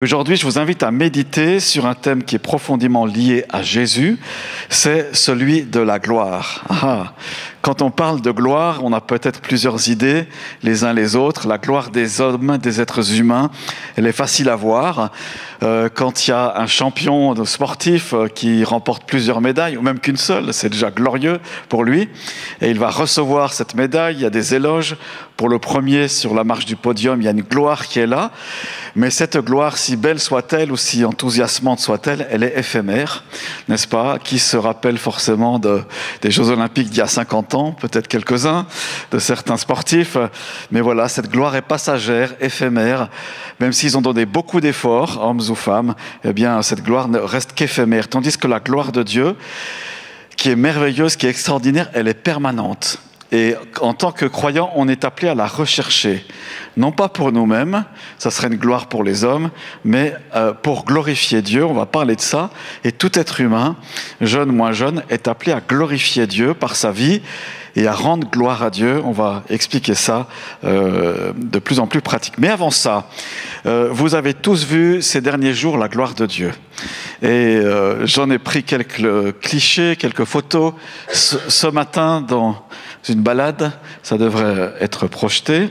Aujourd'hui, je vous invite à méditer sur un thème qui est profondément lié à Jésus, c'est celui de la gloire. Quand on parle de gloire, on a peut-être plusieurs idées, les uns les autres. La gloire des hommes, des êtres humains, elle est facile à voir. Quand il y a un champion sportif qui remporte plusieurs médailles, ou même qu'une seule, c'est déjà glorieux pour lui. Et il va recevoir cette médaille, il y a des éloges. Pour le premier, sur la marche du podium, il y a une gloire qui est là. Mais cette gloire, si belle soit-elle ou si enthousiasmante soit-elle, elle est éphémère, n'est-ce pas? Qui se rappelle forcément des Jeux Olympiques d'il y a 50 ans, peut-être quelques-uns, de certains sportifs. Mais voilà, cette gloire est passagère, éphémère. Même s'ils ont donné beaucoup d'efforts, hommes ou femmes, eh bien, cette gloire ne reste qu'éphémère. Tandis que la gloire de Dieu, qui est merveilleuse, qui est extraordinaire, elle est permanente. Et en tant que croyant, on est appelé à la rechercher. Non pas pour nous-mêmes, ça serait une gloire pour les hommes, mais pour glorifier Dieu, on va parler de ça. Et tout être humain, jeune, moins jeune, est appelé à glorifier Dieu par sa vie et à rendre gloire à Dieu. On va expliquer ça de plus en plus pratique. Mais avant ça, vous avez tous vu ces derniers jours la gloire de Dieu. Et j'en ai pris quelques clichés, quelques photos. Ce matin, dans une balade, ça devrait être projeté.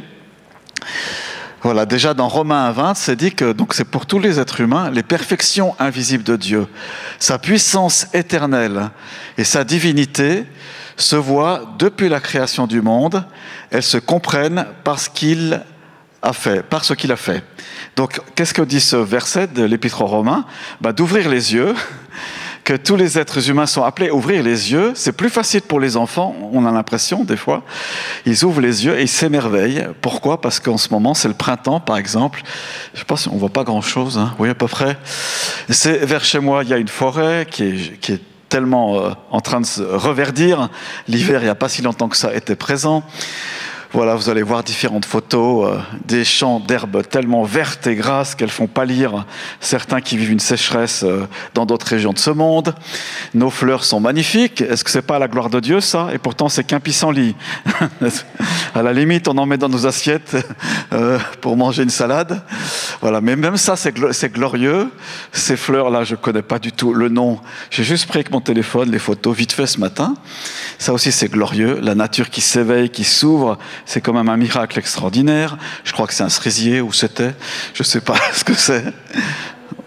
Voilà, déjà dans Romains 1,20, c'est dit que donc c'est pour tous les êtres humains, les perfections invisibles de Dieu, sa puissance éternelle et sa divinité se voient depuis la création du monde. Elles se comprennent par ce qu'il a fait. Donc, qu'est-ce que dit ce verset de l'Épître aux Romains? D'ouvrir les yeux, que tous les êtres humains sont appelés à ouvrir les yeux. C'est plus facile pour les enfants, on a l'impression des fois. Ils ouvrent les yeux et ils s'émerveillent. Pourquoi? Parce qu'en ce moment, c'est le printemps, par exemple. Je ne sais pas si on ne voit pas grand-chose, hein. Oui, à peu près. C'est vers chez moi, il y a une forêt qui est tellement en train de se reverdir. L'hiver, il n'y a pas si longtemps que ça était présent. Voilà, vous allez voir différentes photos, des champs d'herbes tellement vertes et grasses qu'elles font pâlir certains qui vivent une sécheresse dans d'autres régions de ce monde. Nos fleurs sont magnifiques. Est-ce que c'est pas la gloire de Dieu, ça? Et pourtant, c'est qu'un pissenlit. À la limite, on en met dans nos assiettes pour manger une salade. Voilà, mais même ça, c'est glorieux. Ces fleurs-là, je connais pas du tout le nom. J'ai juste pris avec mon téléphone les photos vite fait ce matin. Ça aussi, c'est glorieux. La nature qui s'éveille, qui s'ouvre. C'est quand même un miracle extraordinaire. Je crois que c'est un cerisier, ou c'était, je ne sais pas ce que c'est,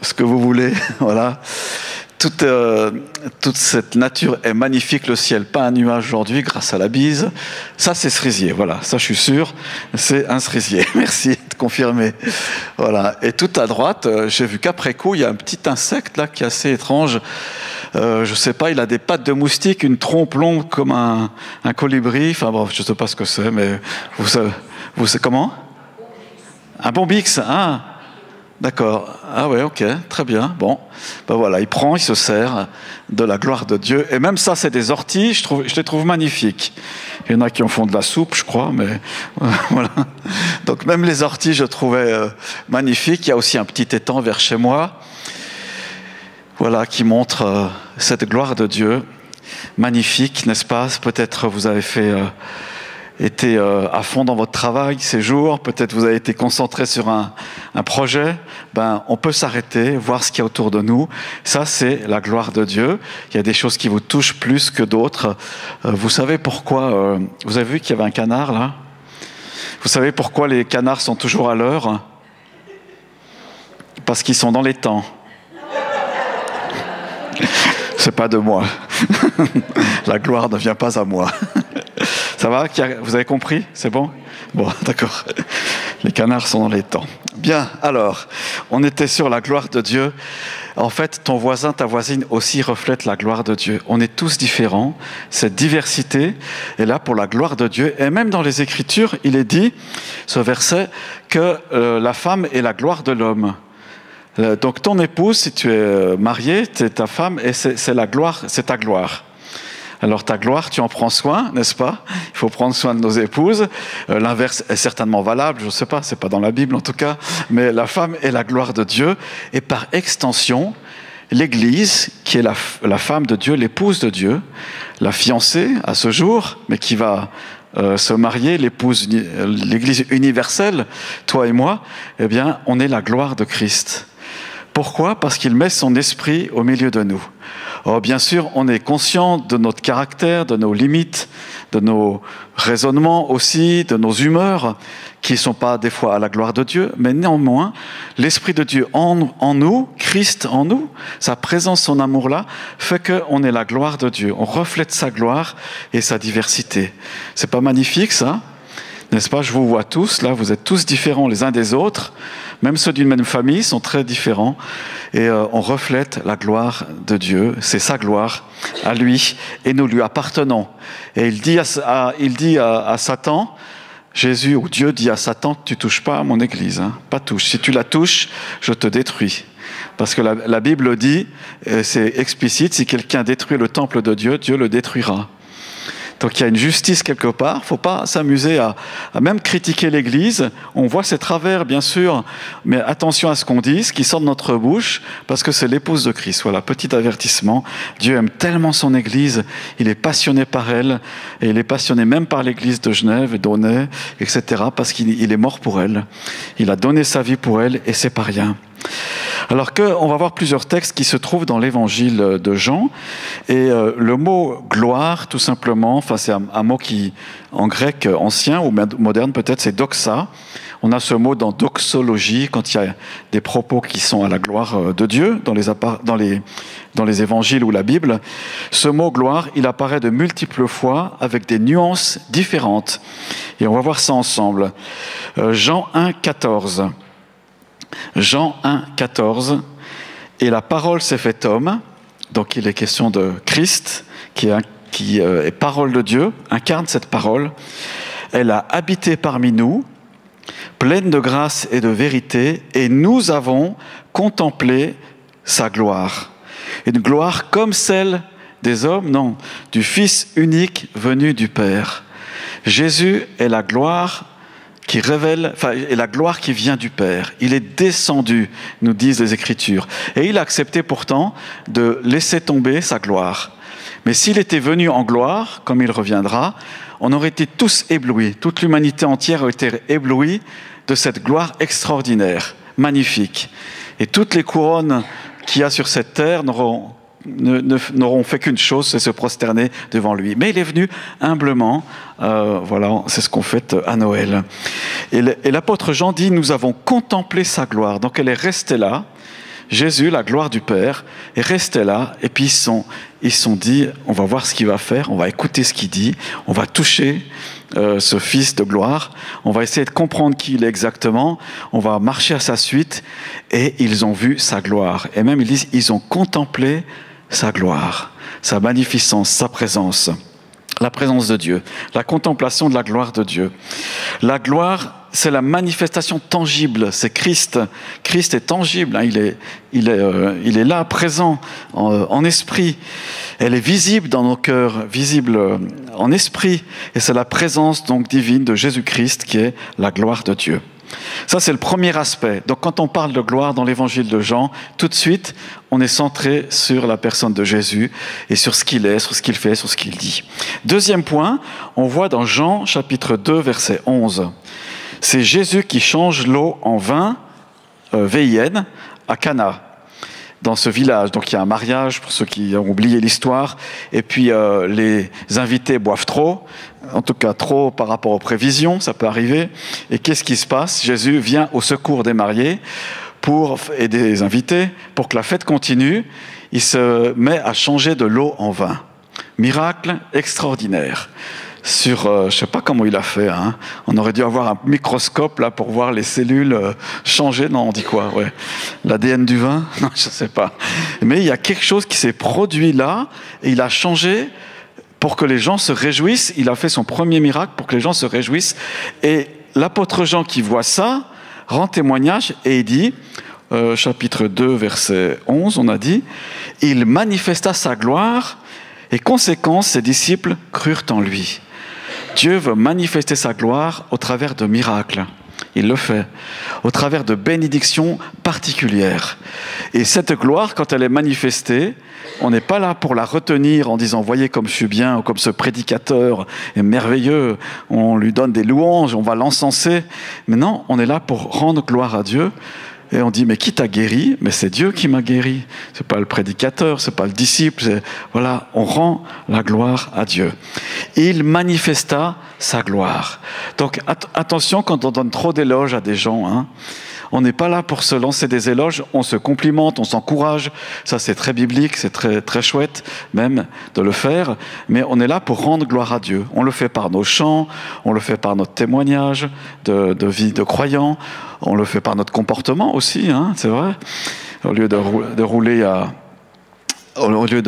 ce que vous voulez. Voilà. Toute cette nature est magnifique, le ciel, pas un nuage aujourd'hui grâce à la bise. Ça, c'est cerisier, voilà, ça je suis sûr, c'est un cerisier. Merci de confirmer. Voilà. Et tout à droite, j'ai vu qu'après coup, il y a un petit insecte là qui est assez étrange. Je sais pas, il a des pattes de moustique, une trompe longue comme un colibri. Enfin bon, je sais pas ce que c'est, mais vous savez comment? Un bombix, ah, d'accord. Ah ouais, ok, très bien. Bon, voilà, il se sert de la gloire de Dieu. Et même ça, c'est des orties. Je les trouve magnifiques. Il y en a qui en font de la soupe, je crois, mais voilà. Donc même les orties, je trouvais magnifiques. Il y a aussi un petit étang vers chez moi. Voilà, qui montre cette gloire de Dieu, magnifique, n'est-ce pas? Peut-être vous avez été à fond dans votre travail ces jours, peut-être vous avez été concentré sur un projet. On peut s'arrêter, voir ce qu'il y a autour de nous. Ça, c'est la gloire de Dieu. Il y a des choses qui vous touchent plus que d'autres. Vous savez pourquoi vous avez vu qu'il y avait un canard là? Vous savez pourquoi les canards sont toujours à l'heure? Parce qu'ils sont dans les temps. C'est pas de moi. La gloire ne vient pas à moi. Ça va? Vous avez compris? C'est bon? Bon, d'accord. Les canards sont dans les temps. Bien, alors, on était sur la gloire de Dieu. En fait, ton voisin, ta voisine aussi reflète la gloire de Dieu. On est tous différents. Cette diversité est là pour la gloire de Dieu. Et même dans les Écritures, il est dit, ce verset, que la femme est la gloire de l'homme. Donc ton épouse, si tu es marié, c'est ta femme et c'est la gloire, c'est ta gloire. Alors ta gloire, tu en prends soin, n'est-ce pas? Il faut prendre soin de nos épouses. L'inverse est certainement valable, je ne sais pas, c'est pas dans la Bible en tout cas, mais la femme est la gloire de Dieu et par extension, l'Église, qui est la femme de Dieu, l'épouse de Dieu, la fiancée à ce jour, mais qui va se marier, l'Église universelle, toi et moi, eh bien, on est la gloire de Christ. Pourquoi? Parce qu'il met son esprit au milieu de nous. Or, bien sûr, on est conscient de notre caractère, de nos limites, de nos raisonnements aussi, de nos humeurs, qui ne sont pas des fois à la gloire de Dieu, mais néanmoins, l'Esprit de Dieu en nous, Christ en nous, sa présence, son amour-là, fait qu'on est la gloire de Dieu. On reflète sa gloire et sa diversité. C'est pas magnifique, ça? N'est-ce pas? Je vous vois tous, là, vous êtes tous différents les uns des autres. Même ceux d'une même famille sont très différents. Et on reflète la gloire de Dieu. C'est sa gloire à lui. Et nous lui appartenons. Et il dit à Satan, Jésus ou Dieu dit à Satan, tu ne touches pas à mon Église. Hein, pas touche. Si tu la touches, je te détruis. Parce que la Bible dit, c'est explicite, si quelqu'un détruit le temple de Dieu, Dieu le détruira. Donc il y a une justice quelque part, il ne faut pas s'amuser à même critiquer l'Église. On voit ses travers, bien sûr, mais attention à ce qu'on dit, ce qui sort de notre bouche, parce que c'est l'épouse de Christ. Voilà, petit avertissement. Dieu aime tellement son Église, il est passionné par elle, et il est passionné même par l'Église de Genève, et d'Aunay, etc., parce qu'il est mort pour elle. Il a donné sa vie pour elle, et c'est pas rien. Alors on va voir plusieurs textes qui se trouvent dans l'évangile de Jean. Et le mot gloire, tout simplement, enfin c'est un mot qui, en grec ancien ou moderne peut-être, c'est doxa. On a ce mot dans doxologie, quand il y a des propos qui sont à la gloire de Dieu, dans les évangiles ou la Bible. Ce mot gloire, il apparaît de multiples fois avec des nuances différentes. Et on va voir ça ensemble. Jean 1, 14. Jean 1, 14, et la parole s'est faite homme, donc il est question de Christ, qui est parole de Dieu, incarne cette parole. Elle a habité parmi nous, pleine de grâce et de vérité, et nous avons contemplé sa gloire. Une gloire comme celle des hommes, non, du Fils unique venu du Père. Jésus est la gloire qui révèle, et la gloire qui vient du Père. Il est descendu, nous disent les Écritures. Et il a accepté pourtant de laisser tomber sa gloire. Mais s'il était venu en gloire, comme il reviendra, on aurait été tous éblouis. Toute l'humanité entière aurait été éblouie de cette gloire extraordinaire, magnifique. Et toutes les couronnes qu'il y a sur cette terre n'auront fait qu'une chose, c'est se prosterner devant lui. Mais il est venu humblement, voilà, c'est ce qu'on fête à Noël. Et l'apôtre Jean dit, nous avons contemplé sa gloire. Donc elle est restée là, Jésus, la gloire du Père, est resté là, et puis ils se sont dit, on va voir ce qu'il va faire, on va écouter ce qu'il dit, on va toucher ce Fils de gloire, on va essayer de comprendre qui il est exactement, on va marcher à sa suite, et ils ont vu sa gloire. Et même ils disent, ils ont contemplé sa gloire, sa magnificence, sa présence, la présence de Dieu, la contemplation de la gloire de Dieu. La gloire, c'est la manifestation tangible, c'est Christ. Christ est tangible, hein, il est là, présent, en esprit. Elle est visible dans nos cœurs, visible en esprit. Et c'est la présence donc divine de Jésus-Christ qui est la gloire de Dieu. Ça, c'est le premier aspect. Donc, quand on parle de gloire dans l'évangile de Jean, tout de suite, on est centré sur la personne de Jésus et sur ce qu'il est, sur ce qu'il fait, sur ce qu'il dit. Deuxième point, on voit dans Jean, chapitre 2, verset 11. C'est Jésus qui change l'eau en vin, VIN, à Cana, dans ce village. Donc, il y a un mariage, pour ceux qui ont oublié l'histoire, et puis les invités boivent trop, en tout cas trop par rapport aux prévisions, ça peut arriver. Et qu'est-ce qui se passe? Jésus vient au secours des mariés et des invités, pour que la fête continue. Il se met à changer de l'eau en vin. Miracle extraordinaire. Je ne sais pas comment il a fait, hein. On aurait dû avoir un microscope là pour voir les cellules changer. Non, on dit quoi? Ouais. L'ADN du vin? Non, je ne sais pas. Mais il y a quelque chose qui s'est produit là, et il a changé pour que les gens se réjouissent. Il a fait son premier miracle pour que les gens se réjouissent. Et l'apôtre Jean qui voit ça, rend témoignage et il dit, chapitre 2, verset 11, on a dit, « Il manifesta sa gloire et conséquence, ses disciples crurent en lui. » Dieu veut manifester sa gloire au travers de miracles. Il le fait, au travers de bénédictions particulières. Et cette gloire, quand elle est manifestée, on n'est pas là pour la retenir en disant « Voyez comme je suis bien » ou comme ce prédicateur est merveilleux, on lui donne des louanges, on va l'encenser. Mais non, on est là pour rendre gloire à Dieu Et on dit, mais qui t'a guéri? Mais c'est Dieu qui m'a guéri. C'est pas le prédicateur, c'est pas le disciple. Voilà, on rend la gloire à Dieu. Et il manifesta sa gloire. Donc attention quand on donne trop d'éloges à des gens, hein. On n'est pas là pour se lancer des éloges, on se complimente, on s'encourage. Ça, c'est très biblique, c'est très, très chouette même de le faire. Mais on est là pour rendre gloire à Dieu. On le fait par nos chants, on le fait par notre témoignage de vie de croyants, on le fait par notre comportement aussi, hein, c'est vrai. Au lieu de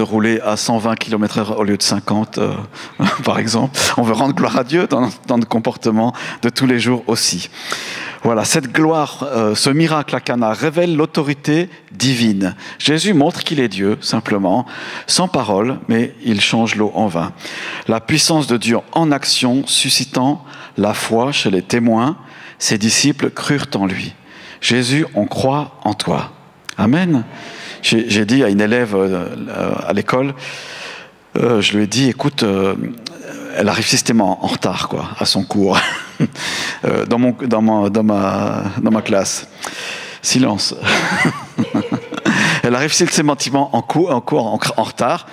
rouler à 120 km/h au lieu de 50, par exemple, on veut rendre gloire à Dieu dans notre comportement de tous les jours aussi. Voilà, cette gloire, ce miracle à Cana révèle l'autorité divine. Jésus montre qu'il est Dieu, simplement, sans parole, mais il change l'eau en vin. La puissance de Dieu en action, suscitant la foi chez les témoins, ses disciples crurent en lui. Jésus, on croit en toi. Amen. J'ai dit à une élève à l'école, je lui ai dit, écoute, elle arrive systématiquement en retard, quoi, à son cours, dans ma classe. Silence. Elle arrive systématiquement en cours en retard.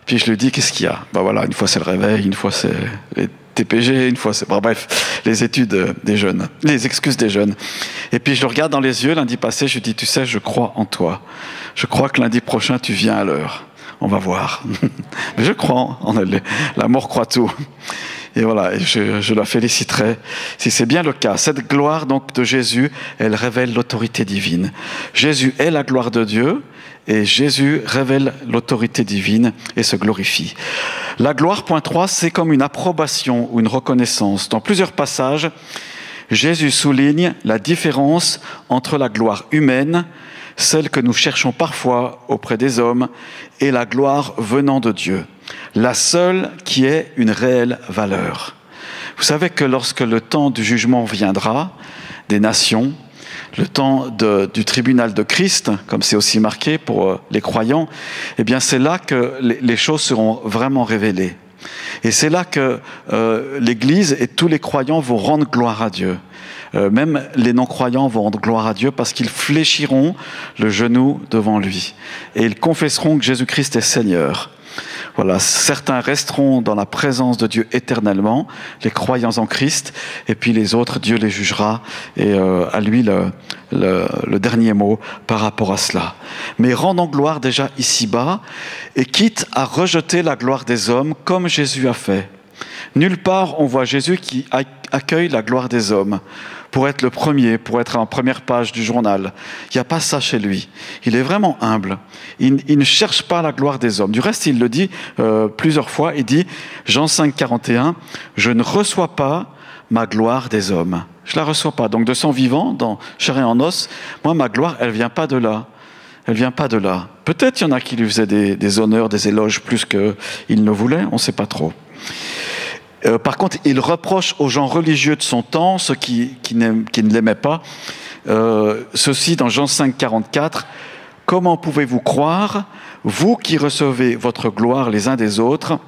Puis je lui dis, qu'est-ce qu'il y a? Ben voilà, une fois c'est le réveil, une fois c'est les TPG, une fois c'est... Bref, les études des jeunes, les excuses des jeunes. Et puis je le regarde dans les yeux, lundi passé, je lui dis, tu sais, je crois en toi. Je crois que lundi prochain, tu viens à l'heure. On va voir. Mais je crois, l'amour croit tout. Et voilà, et je la féliciterai si c'est bien le cas. Cette gloire donc de Jésus, elle révèle l'autorité divine. Jésus est la gloire de Dieu et Jésus révèle l'autorité divine et se glorifie. La gloire, point 3, c'est comme une approbation ou une reconnaissance. Dans plusieurs passages, Jésus souligne la différence entre la gloire humaine, celle que nous cherchons parfois auprès des hommes, et la gloire venant de Dieu, la seule qui ait une réelle valeur. Vous savez que lorsque le temps du jugement viendra, des nations, le temps du tribunal de Christ, comme c'est aussi marqué pour les croyants, eh bien c'est là que les choses seront vraiment révélées. Et c'est là que l'Église et tous les croyants vont rendre gloire à Dieu. Même les non-croyants vont rendre gloire à Dieu parce qu'ils fléchiront le genou devant lui. Et ils confesseront que Jésus-Christ est Seigneur. Voilà, certains resteront dans la présence de Dieu éternellement, les croyants en Christ, et puis les autres, Dieu les jugera, et à lui le dernier mot par rapport à cela. Mais rendons gloire déjà ici-bas, et quitte à rejeter la gloire des hommes, comme Jésus a fait. Nulle part on voit Jésus qui accueille la gloire des hommes pour être le premier, pour être en première page du journal. Il n'y a pas ça chez lui. Il est vraiment humble. Il ne cherche pas la gloire des hommes. Du reste, il le dit plusieurs fois. Il dit, Jean 5, 41, « Je ne reçois pas ma gloire des hommes. » Je ne la reçois pas. Donc de son vivant, dans chair et en os, moi, ma gloire, elle ne vient pas de là. Elle ne vient pas de là. Peut-être il y en a qui lui faisaient des honneurs, des éloges plus qu'il ne voulait, on ne sait pas trop. Par contre, il reproche aux gens religieux de son temps, ceux qui ne l'aimaient pas, ceci dans Jean 5, 44, « Comment pouvez-vous croire, vous qui recevez votre gloire les uns des autres,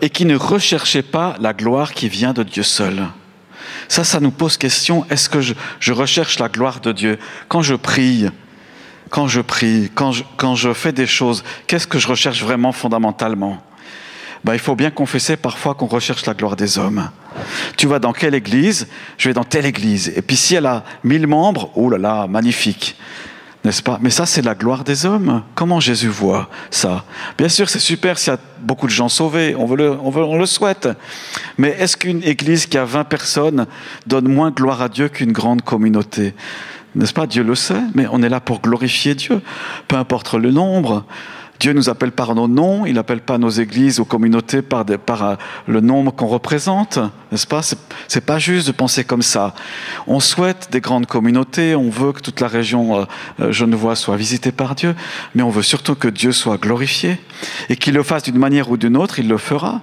et qui ne recherchez pas la gloire qui vient de Dieu seul ?» Ça nous pose question, est-ce que je recherche la gloire de Dieu? Quand je prie, quand je fais des choses, qu'est-ce que je recherche vraiment fondamentalement? Il faut bien confesser parfois qu'on recherche la gloire des hommes. Tu vas dans quelle église? Je vais dans telle église. Et puis si elle a 1000 membres, oh là là, magnifique, n'est-ce pas? Mais ça, c'est la gloire des hommes. Comment Jésus voit ça? Bien sûr, c'est super s'il y a beaucoup de gens sauvés, on le souhaite. Mais est-ce qu'une église qui a 20 personnes donne moins gloire à Dieu qu'une grande communauté? N'est-ce pas? Dieu le sait, mais on est là pour glorifier Dieu, peu importe le nombre. Dieu nous appelle par nos noms, il n'appelle pas nos églises ou communautés par le nombre qu'on représente, n'est-ce pas? C'est pas juste de penser comme ça. On souhaite des grandes communautés, on veut que toute la région genevoise soit visitée par Dieu, mais on veut surtout que Dieu soit glorifié et qu'il le fasse d'une manière ou d'une autre, il le fera.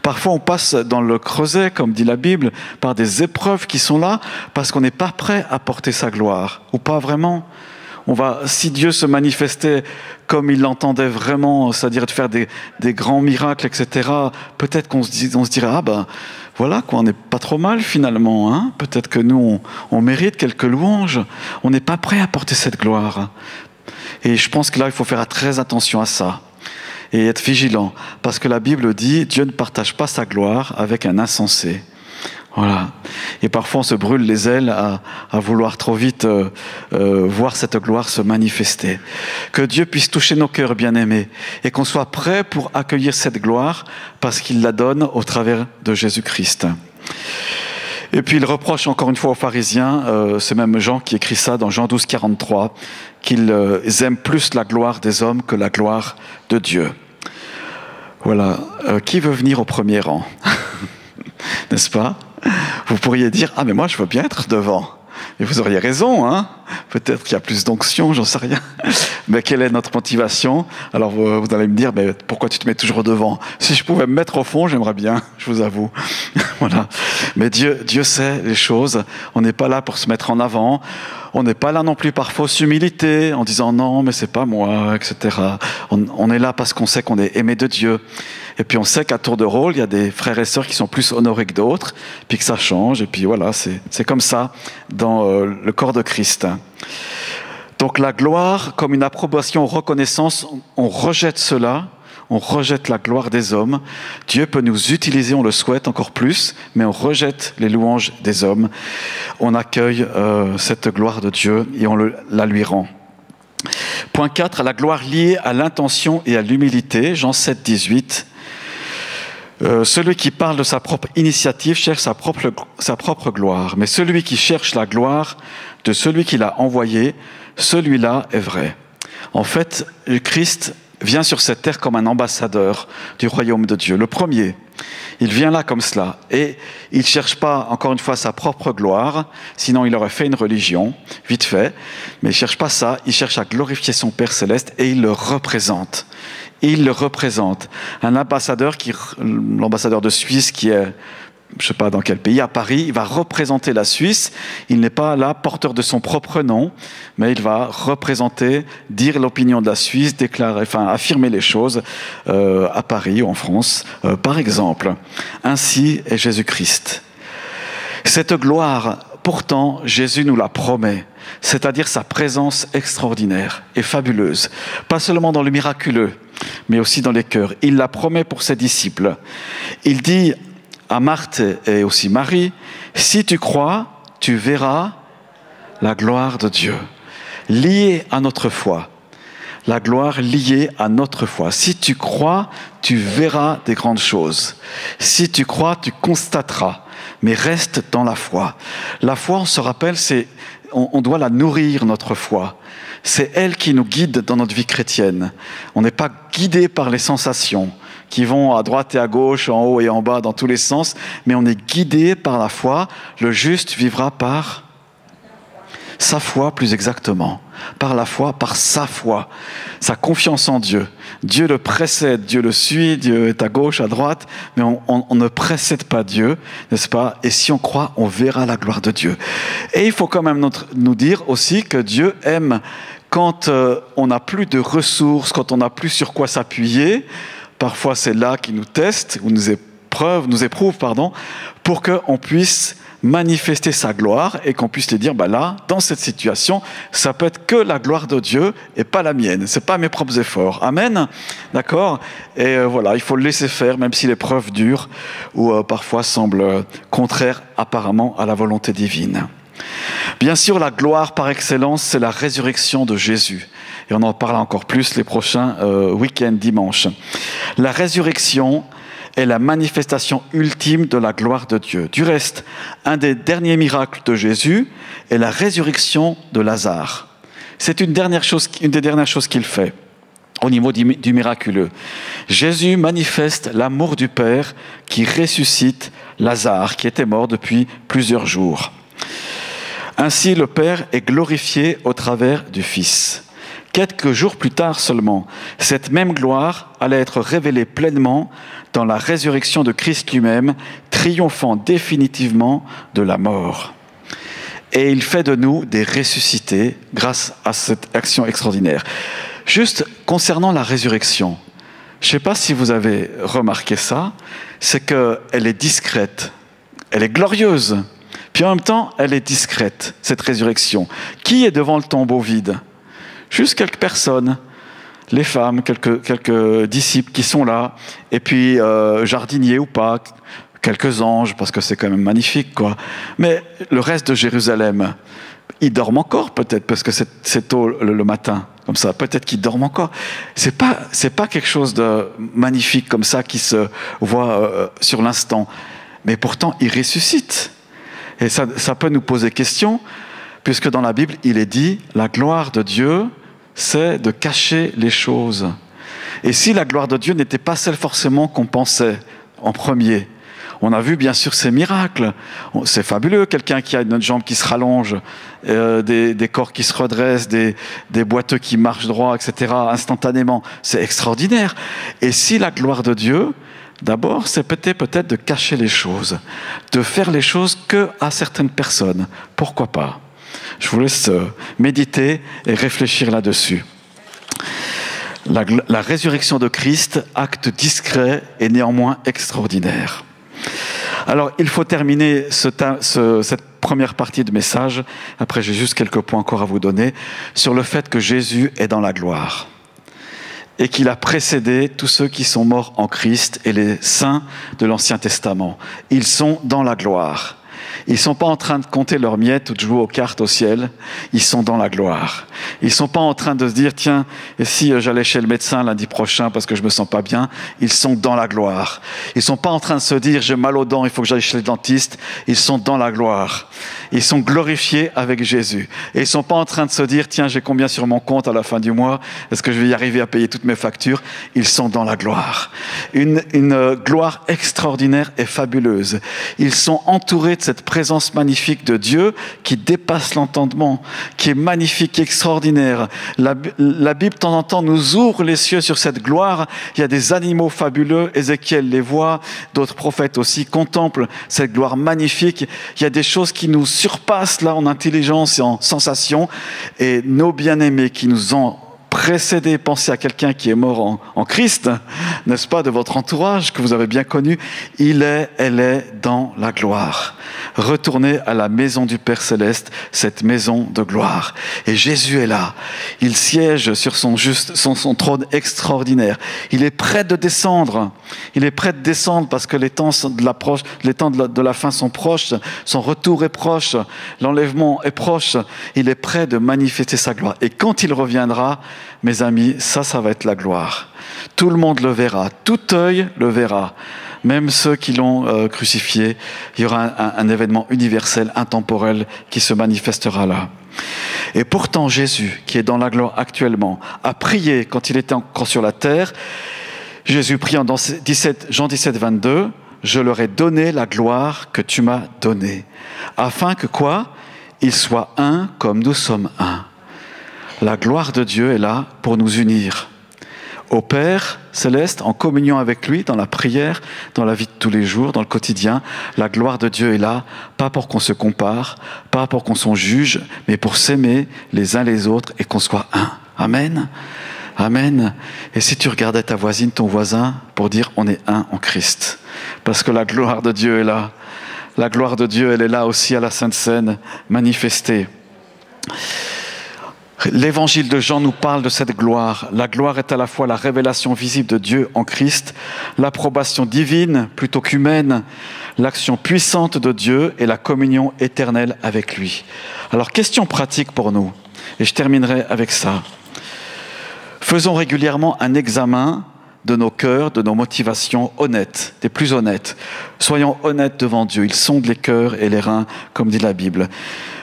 Parfois, on passe dans le creuset, comme dit la Bible, par des épreuves qui sont là parce qu'on n'est pas prêt à porter sa gloire, ou pas vraiment. Si Dieu se manifestait comme il l'entendait vraiment, c'est-à-dire de faire des grands miracles, etc., peut-être qu'on se dirait, voilà quoi, on n'est pas trop mal finalement. Hein. Peut-être que nous, on mérite quelques louanges. On n'est pas prêt à porter cette gloire. Et je pense que là, il faut faire très attention à ça. Et être vigilant. Parce que la Bible dit, Dieu ne partage pas sa gloire avec un insensé. Voilà. Et parfois, on se brûle les ailes à vouloir trop vite voir cette gloire se manifester. Que Dieu puisse toucher nos cœurs bien-aimés et qu'on soit prêt pour accueillir cette gloire parce qu'il la donne au travers de Jésus-Christ. Et puis, il reproche encore une fois aux pharisiens, c'est même Jean qui écrit ça dans Jean 12, 43, qu'ils aiment plus la gloire des hommes que la gloire de Dieu. Voilà. Qui veut venir au premier rang? N'est-ce pas? Vous pourriez dire, ah mais moi je veux bien être devant. Et vous auriez raison, hein? Peut-être qu'il y a plus d'onction, j'en sais rien. Mais quelle est notre motivation? Alors vous allez me dire, mais pourquoi tu te mets toujours devant? Si je pouvais me mettre au fond, j'aimerais bien, je vous avoue. Voilà. Mais Dieu sait les choses. On n'est pas là pour se mettre en avant. On n'est pas là non plus par fausse humilité, en disant non, mais c'est pas moi, etc. On est là parce qu'on sait qu'on est aimé de Dieu. Et puis on sait qu'à tour de rôle, il y a des frères et sœurs qui sont plus honorés que d'autres, puis que ça change. Et puis voilà, c'est comme ça dans le corps de Christ. Donc la gloire, comme une approbation, reconnaissance, on rejette cela. On rejette la gloire des hommes. Dieu peut nous utiliser, on le souhaite encore plus, mais on rejette les louanges des hommes. On accueille cette gloire de Dieu et on la lui rend. Point 4, la gloire liée à l'intention et à l'humilité. Jean 7, 18. Celui qui parle de sa propre initiative cherche sa propre gloire, mais celui qui cherche la gloire de celui qui l'a envoyé, celui-là est vrai. En fait, le Christ vient sur cette terre comme un ambassadeur du royaume de Dieu. Le premier, il vient là comme cela. Et il ne cherche pas, encore une fois, sa propre gloire, sinon il aurait fait une religion, vite fait. Mais il ne cherche pas ça, il cherche à glorifier son Père Céleste et il le représente. Il le représente. Un ambassadeur, l'ambassadeur de Suisse qui est, je ne sais pas dans quel pays, à Paris, il va représenter la Suisse. Il n'est pas là porteur de son propre nom, mais il va représenter, dire l'opinion de la Suisse, affirmer les choses à Paris ou en France, par exemple. Ainsi est Jésus-Christ. Cette gloire, pourtant, Jésus nous la promet, c'est-à-dire sa présence extraordinaire et fabuleuse, pas seulement dans le miraculeux, mais aussi dans les cœurs. Il la promet pour ses disciples. Il dit à Marthe et aussi Marie, « Si tu crois, tu verras la gloire de Dieu. » Liée à notre foi. La gloire liée à notre foi. Si tu crois, tu verras des grandes choses. Si tu crois, tu constateras. Mais reste dans la foi. La foi, on se rappelle, on doit la nourrir, notre foi. C'est elle qui nous guide dans notre vie chrétienne. On n'est pas guidé par les sensations qui vont à droite et à gauche, en haut et en bas, dans tous les sens, mais on est guidé par la foi. Le juste vivra par sa foi, plus exactement. Par la foi, par sa foi. Sa confiance en Dieu. Dieu le précède, Dieu le suit, Dieu est à gauche, à droite, mais on ne précède pas Dieu, n'est-ce pas? Et si on croit, on verra la gloire de Dieu. Et il faut quand même nous dire aussi que Dieu aime quand on n'a plus de ressources, quand on n'a plus sur quoi s'appuyer. Parfois, c'est là qu'il nous teste, ou nous éprouve, pour qu'on puisse manifester sa gloire et qu'on puisse lui dire, là, dans cette situation, ça peut être que la gloire de Dieu et pas la mienne. C'est pas mes propres efforts. Amen. D'accord? Et voilà, il faut le laisser faire, même si l'épreuve dure ou parfois semble contraire apparemment à la volonté divine. Bien sûr, la gloire par excellence, c'est la résurrection de Jésus. Et on en parle encore plus les prochains week-ends, dimanche. La résurrection est la manifestation ultime de la gloire de Dieu. Du reste, un des derniers miracles de Jésus est la résurrection de Lazare. C'est une des dernières choses qu'il fait au niveau du miraculeux. Jésus manifeste l'amour du Père qui ressuscite Lazare, qui était mort depuis plusieurs jours. Ainsi, le Père est glorifié au travers du Fils. Quelques jours plus tard seulement, cette même gloire allait être révélée pleinement dans la résurrection de Christ lui-même, triomphant définitivement de la mort. Et il fait de nous des ressuscités grâce à cette action extraordinaire. Juste concernant la résurrection, je ne sais pas si vous avez remarqué ça, c'est qu'elle est discrète. elle est glorieuse. Puis en même temps, elle est discrète, cette résurrection. Qui est devant le tombeau vide? Juste quelques personnes, les femmes, quelques disciples qui sont là, et puis jardiniers ou pas, quelques anges, parce que c'est quand même magnifique, quoi. Mais le reste de Jérusalem, ils dorment encore peut-être, parce que c'est tôt le matin, comme ça. Peut-être qu'ils dorment encore. C'est pas quelque chose de magnifique comme ça qui se voit sur l'instant. Mais pourtant, ils ressuscitent. Et ça peut nous poser question, puisque dans la Bible, il est dit, la gloire de Dieu, c'est de cacher les choses. Et si la gloire de Dieu n'était pas celle forcément qu'on pensait en premier, on a vu bien sûr ces miracles. C'est fabuleux, quelqu'un qui a une jambe qui se rallonge, des corps qui se redressent, des boiteux qui marchent droit, etc., instantanément. C'est extraordinaire. Et si la gloire de Dieu, d'abord, c'est peut-être de cacher les choses, de faire les choses qu'à certaines personnes. Pourquoi pas? Je vous laisse méditer et réfléchir là-dessus. La résurrection de Christ, acte discret et néanmoins extraordinaire. Alors, il faut terminer cette première partie de message. Après, j'ai juste quelques points encore à vous donner sur le fait que Jésus est dans la gloire et qu'il a précédé tous ceux qui sont morts en Christ et les saints de l'Ancien Testament. Ils sont dans la gloire. Ils ne sont pas en train de compter leurs miettes ou de jouer aux cartes au ciel. Ils sont dans la gloire. Ils ne sont pas en train de se dire, tiens, et si j'allais chez le médecin lundi prochain parce que je ne me sens pas bien? Ils sont dans la gloire. Ils ne sont pas en train de se dire, j'ai mal aux dents, il faut que j'aille chez le dentiste. Ils sont dans la gloire. Ils sont glorifiés avec Jésus. Et ils ne sont pas en train de se dire, tiens, j'ai combien sur mon compte à la fin du mois? Est-ce que je vais y arriver à payer toutes mes factures? Ils sont dans la gloire. Une gloire extraordinaire et fabuleuse. Ils sont entourés de cette présence magnifique de Dieu qui dépasse l'entendement, qui est magnifique, extraordinaire. La Bible, de temps en temps, nous ouvre les cieux sur cette gloire. Il y a des animaux fabuleux, Ézéchiel les voit, d'autres prophètes aussi contemplent cette gloire magnifique. Il y a des choses qui nous surpassent là en intelligence et en sensation. Et nos bien-aimés qui nous ont précédés, pensez à quelqu'un qui est mort en Christ, n'est-ce pas, de votre entourage que vous avez bien connu, elle est dans la gloire. Retournez à la maison du Père Céleste, cette maison de gloire. Et Jésus est là. Il siège sur son trône extraordinaire. Il est prêt de descendre. Il est prêt de descendre parce que les temps de la fin sont proches. Son retour est proche. L'enlèvement est proche. Il est prêt de manifester sa gloire. Et quand il reviendra, mes amis, ça va être la gloire. Tout le monde le verra. Tout œil le verra. Même ceux qui l'ont crucifié, il y aura un événement universel, intemporel, qui se manifestera là. Et pourtant, Jésus, qui est dans la gloire actuellement, a prié quand il était encore sur la terre. Jésus prie dans Jean 17, 22, « Je leur ai donné la gloire que tu m'as donnée, afin que quoi? Ils soient un comme nous sommes un. » La gloire de Dieu est là pour nous unir au Père Céleste, en communion avec lui, dans la prière, dans la vie de tous les jours, dans le quotidien. La gloire de Dieu est là, pas pour qu'on se compare, pas pour qu'on s'en juge, mais pour s'aimer les uns les autres et qu'on soit un. Amen. Amen. Et si tu regardais ta voisine, ton voisin, pour dire on est un en Christ. Parce que la gloire de Dieu est là. La gloire de Dieu, elle est là aussi à la Sainte Seine, manifestée. L'évangile de Jean nous parle de cette gloire. La gloire est à la fois la révélation visible de Dieu en Christ, l'approbation divine plutôt qu'humaine, l'action puissante de Dieu et la communion éternelle avec lui. Alors, question pratique pour nous, et je terminerai avec ça. Faisons régulièrement un examen de nos cœurs, de nos motivations honnêtes, des plus honnêtes. Soyons honnêtes devant Dieu. Il sonde les cœurs et les reins, comme dit la Bible.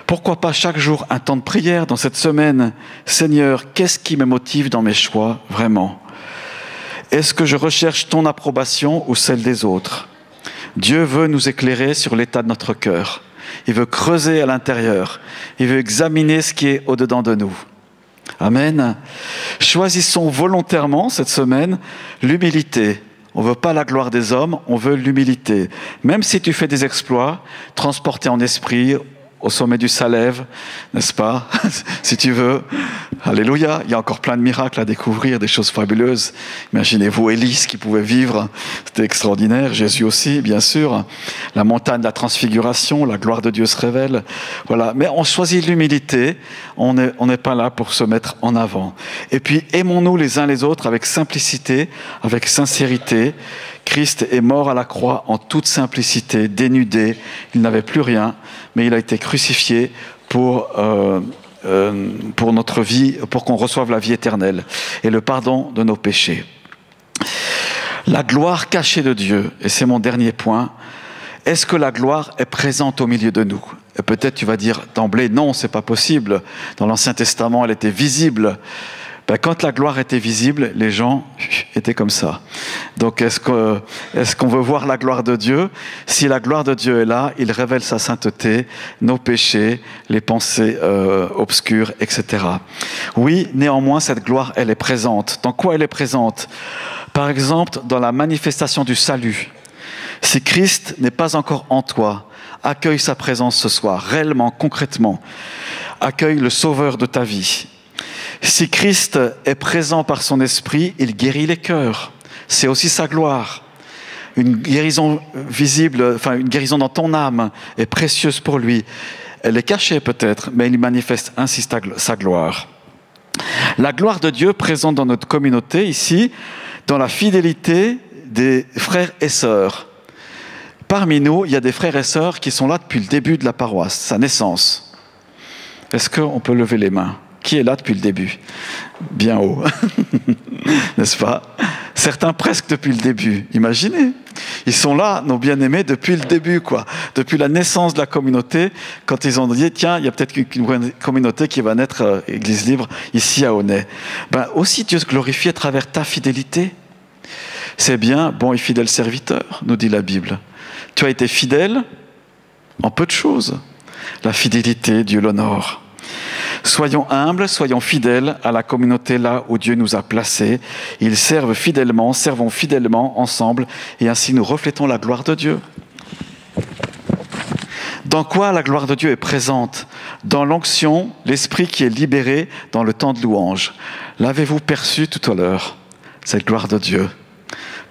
Pourquoi pas chaque jour un temps de prière dans cette semaine? Seigneur, qu'est-ce qui me motive dans mes choix, vraiment? Est-ce que je recherche ton approbation ou celle des autres? Dieu veut nous éclairer sur l'état de notre cœur. Il veut creuser à l'intérieur. Il veut examiner ce qui est au-dedans de nous. Amen. Choisissons volontairement cette semaine l'humilité. On ne veut pas la gloire des hommes, on veut l'humilité. Même si tu fais des exploits, transportés en esprit, au sommet du Salève, n'est-ce pas? Si tu veux. Alléluia. Il y a encore plein de miracles à découvrir, des choses fabuleuses. Imaginez-vous Élise qui pouvait vivre. C'était extraordinaire. Jésus aussi, bien sûr. La montagne de la transfiguration, la gloire de Dieu se révèle. Voilà. Mais on choisit l'humilité. On n'est pas là pour se mettre en avant. Et puis, aimons-nous les uns les autres avec simplicité, avec sincérité. Christ est mort à la croix en toute simplicité, dénudé. Il n'avait plus rien, mais il a été crucifié pour notre vie, pour qu'on reçoive la vie éternelle et le pardon de nos péchés. La gloire cachée de Dieu, et c'est mon dernier point, est-ce que la gloire est présente au milieu de nous? Et peut-être tu vas dire d'emblée, non, c'est pas possible. Dans l'Ancien Testament, elle était visible. Ben, quand la gloire était visible, les gens étaient comme ça. Donc est-ce qu'on veut voir la gloire de Dieu? Si la gloire de Dieu est là, il révèle sa sainteté, nos péchés, les pensées obscures, etc. Oui, néanmoins, cette gloire, elle est présente. Dans quoi elle est présente? Par exemple, dans la manifestation du salut. Si Christ n'est pas encore en toi, accueille sa présence ce soir, réellement, concrètement. Accueille le Sauveur de ta vie. Si Christ est présent par son esprit, il guérit les cœurs. C'est aussi sa gloire. Une guérison visible, enfin une guérison dans ton âme est précieuse pour lui. Elle est cachée peut-être, mais il manifeste ainsi sa gloire. La gloire de Dieu présente dans notre communauté ici, dans la fidélité des frères et sœurs. Parmi nous, il y a des frères et sœurs qui sont là depuis le début de la paroisse, sa naissance. Est-ce qu'on peut lever les mains? Qui est là depuis le début? Bien haut, n'est-ce pas? Certains presque depuis le début. Imaginez, ils sont là, nos bien-aimés, depuis le début, quoi. Depuis la naissance de la communauté, quand ils ont dit, tiens, il y a peut-être une communauté qui va naître, Église Libre, ici à Aunay. Ben, aussi Dieu se glorifie à travers ta fidélité. C'est bien, bon et fidèle serviteur, nous dit la Bible. Tu as été fidèle en peu de choses. La fidélité, Dieu l'honore. Soyons humbles, soyons fidèles à la communauté là où Dieu nous a placés. Ils servent fidèlement, servons fidèlement ensemble et ainsi nous reflétons la gloire de Dieu. Dans quoi la gloire de Dieu est présente? Dans l'onction, l'esprit qui est libéré dans le temps de louange. L'avez-vous perçu tout à l'heure, cette gloire de Dieu?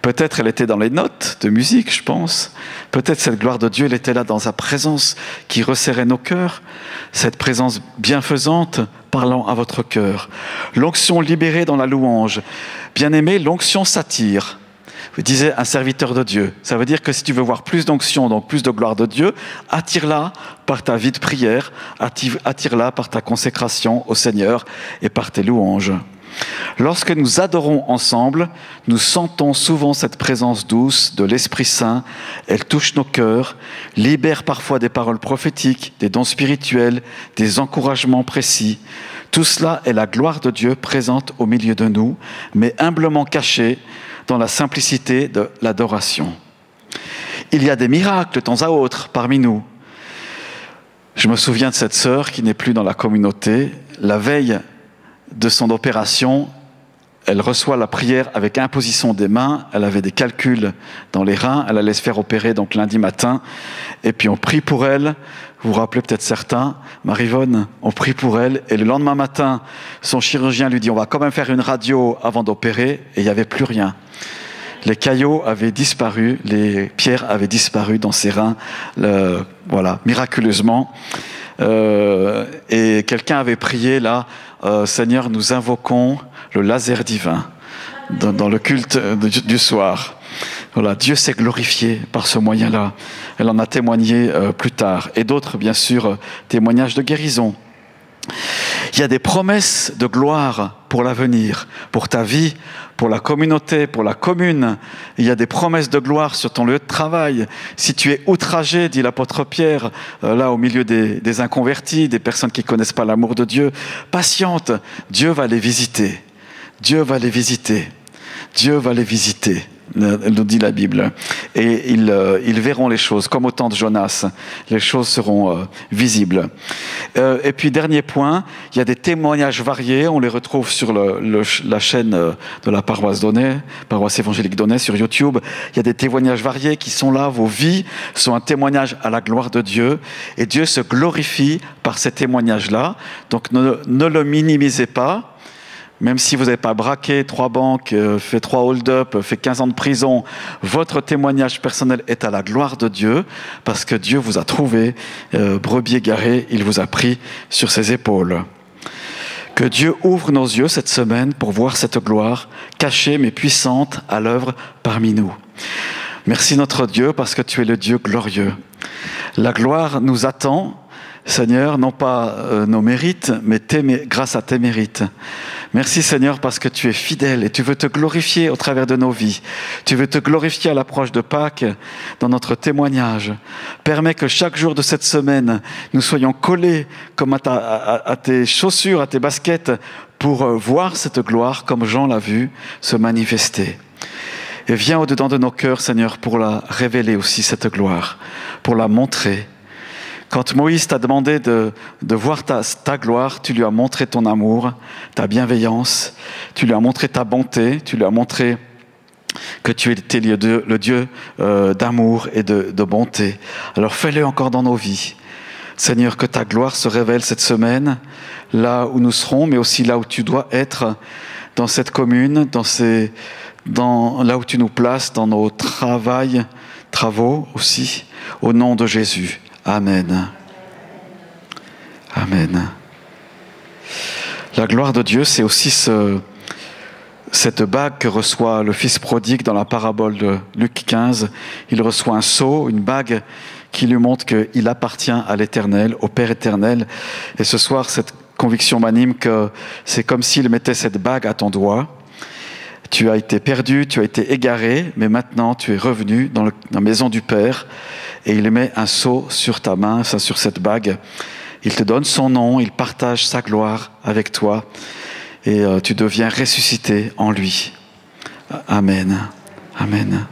Peut-être elle était dans les notes de musique, je pense. Peut-être cette gloire de Dieu, elle était là dans sa présence qui resserrait nos cœurs. Cette présence bienfaisante parlant à votre cœur. L'onction libérée dans la louange. Bien-aimé, l'onction s'attire. Vous disiez un serviteur de Dieu. Ça veut dire que si tu veux voir plus d'onction, donc plus de gloire de Dieu, attire-la par ta vie de prière, attire-la par ta consécration au Seigneur et par tes louanges. Lorsque nous adorons ensemble, nous sentons souvent cette présence douce de l'Esprit Saint. Elle touche nos cœurs, libère parfois des paroles prophétiques, des dons spirituels, des encouragements précis. Tout cela est la gloire de Dieu présente au milieu de nous, mais humblement cachée dans la simplicité de l'adoration. Il y a des miracles de temps à autre parmi nous. Je me souviens de cette sœur qui n'est plus dans la communauté. La veille de son opération, elle reçoit la prière avec imposition des mains. Elle avait des calculs dans les reins. Elle allait se faire opérer donc lundi matin. Et puis on prie pour elle. Vous vous rappelez peut-être certains, Marie-Vonne, on prie pour elle. Et le lendemain matin, son chirurgien lui dit, on va quand même faire une radio avant d'opérer. Et il n'y avait plus rien. Les caillots avaient disparu, les pierres avaient disparu dans ses reins, voilà, miraculeusement. Et quelqu'un avait prié là, Seigneur, nous invoquons le laser divin dans le culte du soir. Voilà, Dieu s'est glorifié par ce moyen-là. Elle en a témoigné plus tard. Et d'autres, bien sûr, témoignages de guérison. Il y a des promesses de gloire pour l'avenir, pour ta vie, pour la communauté, pour la commune. Il y a des promesses de gloire sur ton lieu de travail. Si tu es outragé, dit l'apôtre Pierre, là au milieu des inconvertis, des personnes qui ne connaissent pas l'amour de Dieu, patiente, Dieu va les visiter. Dieu va les visiter. Dieu va les visiter. nous dit la Bible. Et ils verront les choses, comme au temps de Jonas. Les choses seront visibles. Et puis, dernier point, il y a des témoignages variés. On les retrouve sur la chaîne de la paroisse d'Aunay, paroisse évangélique d'Aunay, sur YouTube. Il y a des témoignages variés qui sont là. Vos vies sont un témoignage à la gloire de Dieu. Et Dieu se glorifie par ces témoignages-là. Donc, ne le minimisez pas. Même si vous n'avez pas braqué 3 banques, fait 3 hold-up, fait 15 ans de prison, votre témoignage personnel est à la gloire de Dieu, parce que Dieu vous a trouvé brebis égaré, il vous a pris sur ses épaules. Que Dieu ouvre nos yeux cette semaine pour voir cette gloire cachée mais puissante à l'œuvre parmi nous. Merci notre Dieu, parce que tu es le Dieu glorieux. La gloire nous attend, Seigneur, non pas nos mérites, mais grâce à tes mérites. Merci Seigneur, parce que tu es fidèle et tu veux te glorifier au travers de nos vies. Tu veux te glorifier à l'approche de Pâques dans notre témoignage. Permets que chaque jour de cette semaine, nous soyons collés comme à tes chaussures, à tes baskets, pour voir cette gloire comme Jean l'a vu se manifester. Et viens au-dedans de nos cœurs, Seigneur, pour la révéler aussi, cette gloire, pour la montrer. Quand Moïse t'a demandé de voir ta gloire, tu lui as montré ton amour, ta bienveillance, tu lui as montré ta bonté, tu lui as montré que tu étais le Dieu d'amour et de bonté. Alors fais-le encore dans nos vies. Seigneur, que ta gloire se révèle cette semaine, là où nous serons, mais aussi là où tu dois être, dans cette commune, là où tu nous places, dans nos travaux aussi, au nom de Jésus. Amen. Amen. La gloire de Dieu, c'est aussi cette bague que reçoit le fils prodigue dans la parabole de Luc 15. Il reçoit un sceau, une bague qui lui montre qu'il appartient à l'Éternel, au Père éternel. Et ce soir, cette conviction m'anime que c'est comme s'il mettait cette bague à ton doigt. Tu as été perdu, tu as été égaré, mais maintenant tu es revenu dans la maison du Père. Et il met un sceau sur ta main, sur cette bague. Il te donne son nom, il partage sa gloire avec toi. Et tu deviens ressuscité en lui. Amen. Amen.